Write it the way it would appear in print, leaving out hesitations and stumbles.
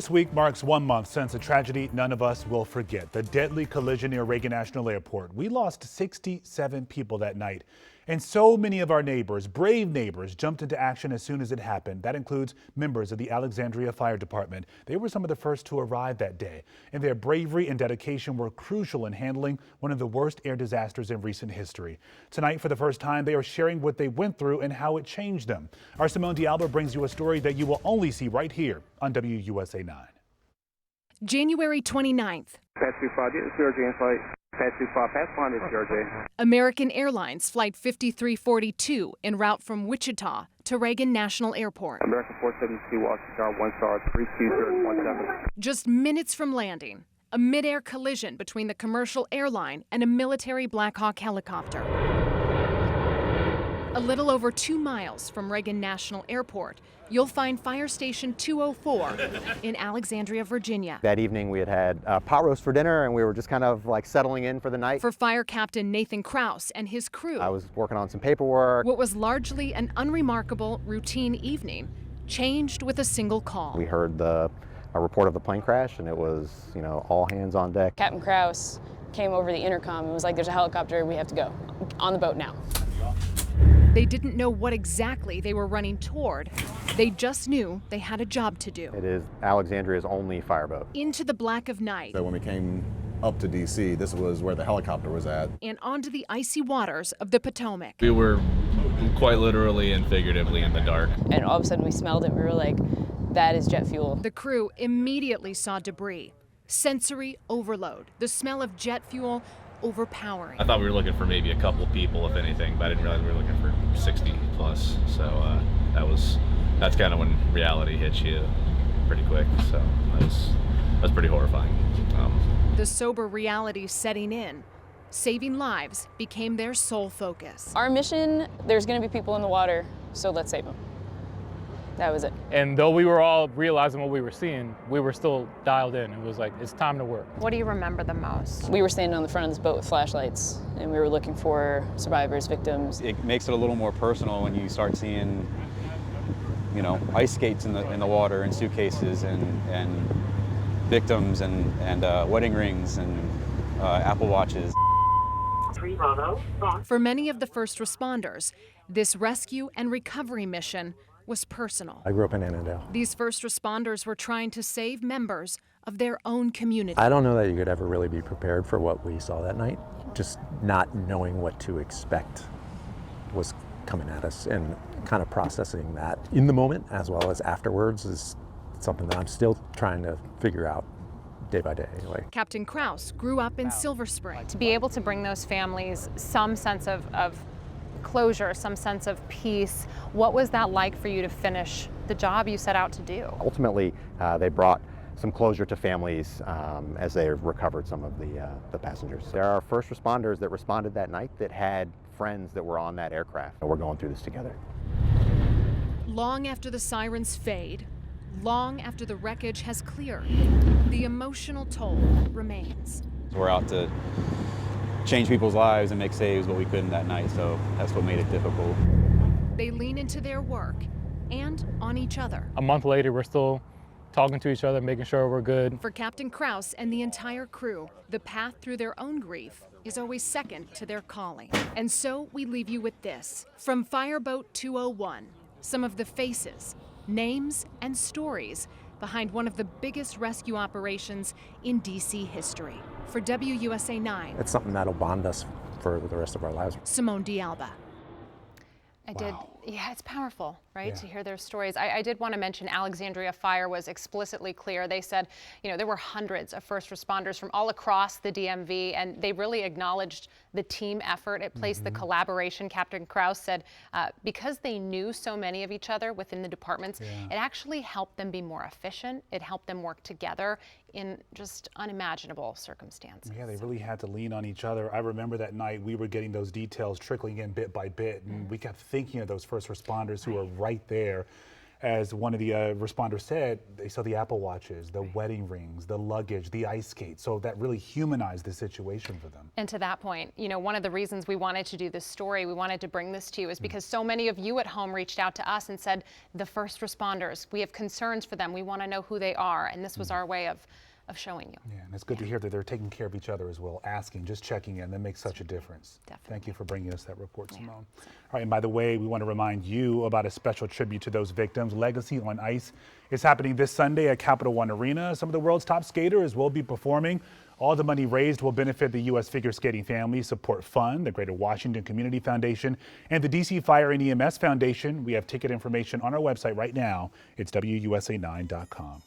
This week marks 1 month since a tragedy none of us will forget, the deadly collision near Reagan National Airport. We lost 67 people that night, and so many of our neighbors, brave neighbors, jumped into action as soon as it happened. That includes members of the Alexandria Fire Department. They were some of the first to arrive that day, and their bravery and dedication were crucial in handling one of the worst air disasters in recent history. Tonight, for the first time, they are sharing what they went through and how it changed them. Our Simone D'Alba brings you a story that you will only see right here on WUSA 9. January 29th. Pass 25, get the CRJ in flight. Pass 25, pass line is CRJ. American Airlines Flight 5342 en route from Wichita to Reagan National Airport. American 472, Washington, 1 star, 32017. Just minutes from landing, a mid-air collision between the commercial airline and a military Black Hawk helicopter. A little over 2 miles from Reagan National Airport, you'll find Fire Station 204 in Alexandria, Virginia. That evening we had pot roast for dinner, and we were just kind of like settling in for the night. For Fire Captain Nathan Krause and his crew, I was working on some paperwork. what was largely an unremarkable routine evening changed with a single call. We heard a report of the plane crash, and it was, all hands on deck. Captain Krause came over the intercom and was like, "There's a helicopter, we have to go. On the boat now." They didn't know what exactly they were running toward. They just knew they had a job to do. It is Alexandria's only fireboat. Into the black of night. So when we came up to DC, this was where the helicopter was at. And onto the icy waters of the Potomac. We were quite literally and figuratively in the dark. And all of a sudden we smelled it. We were like, that is jet fuel. The crew immediately saw debris. Sensory overload. The smell of jet fuel overpowering. I thought we were looking for maybe a couple people, if anything, but I didn't realize we were looking for 60 plus. So that's kind of when reality hits you pretty quick. So that's pretty horrifying. The sober reality setting in. Saving lives became their sole focus. Our mission, there's going to be people in the water, so let's save them. That was it. And though we were all realizing what we were seeing, we were still dialed in. It was like, it's time to work. What do you remember the most? We were standing on the front of this boat with flashlights, and we were looking for survivors, victims. It makes it a little more personal when you start seeing, ice skates in the water and suitcases and victims and wedding rings and Apple Watches. For many of the first responders, this rescue and recovery mission was personal. I grew up in Annandale. These first responders were trying to save members of their own community. I don't know that you could ever really be prepared for what we saw that night. Just not knowing what to expect was coming at us, and kind of processing that in the moment as well as afterwards is something that I'm still trying to figure out day by day. Captain Krause grew up in Silver Spring. To be able to bring those families some sense of closure, some sense of peace, what was that like for you to finish the job you set out to do? Ultimately, they brought some closure to families as they recovered some of the passengers. There are first responders that responded that night that had friends that were on that aircraft. We're going through this together. Long after the sirens fade, long after the wreckage has cleared, the emotional toll remains. We're out to change people's lives and make saves, but we couldn't that night, so that's what made it difficult. They lean into their work and on each other. A month later, we're still talking to each other, making sure we're good. For Captain Krause and the entire crew, the path through their own grief is always second to their calling. And so we leave you with this. From Fireboat 201, some of the faces, names, and stories behind one of the biggest rescue operations in DC history. For WUSA 9, It's something that'll bond us for the rest of our lives. Simone D'Alba. I did. Yeah, it's powerful, right, Yeah. to hear their stories. I did want to mention Alexandria Fire was explicitly clear. They said, there were hundreds of first responders from all across the DMV, and they really acknowledged the team effort. It placed the collaboration. Captain Krause said because they knew so many of each other within the departments, it actually helped them be more efficient. It helped them work together in just unimaginable circumstances. Yeah, they really had to lean on each other. I remember that night we were getting those details trickling in bit by bit, and we kept thinking of those first responders who were right there. as one of the responders said, they saw the Apple Watches, the wedding rings, the luggage, the ice skates. So that really humanized the situation for them. And to that point, you know, one of the reasons we wanted to do this story, we wanted to bring this to you, is because so many of you at home reached out to us and said, the first responders, we have concerns for them. We want to know who they are. And this was our way of showing you. Yeah, and it's good to hear that they're taking care of each other as well, asking, just checking in. That makes such a difference. Definitely. Thank you for bringing us that report, Simone. All right, and by the way, we want to remind you about a special tribute to those victims. Legacy on Ice is happening this Sunday at Capital One Arena. Some of the world's top skaters will be performing. All the money raised will benefit the U.S. Figure Skating Family Support Fund, the Greater Washington Community Foundation, and the DC Fire and EMS Foundation. We have ticket information on our website right now. It's WUSA9.com.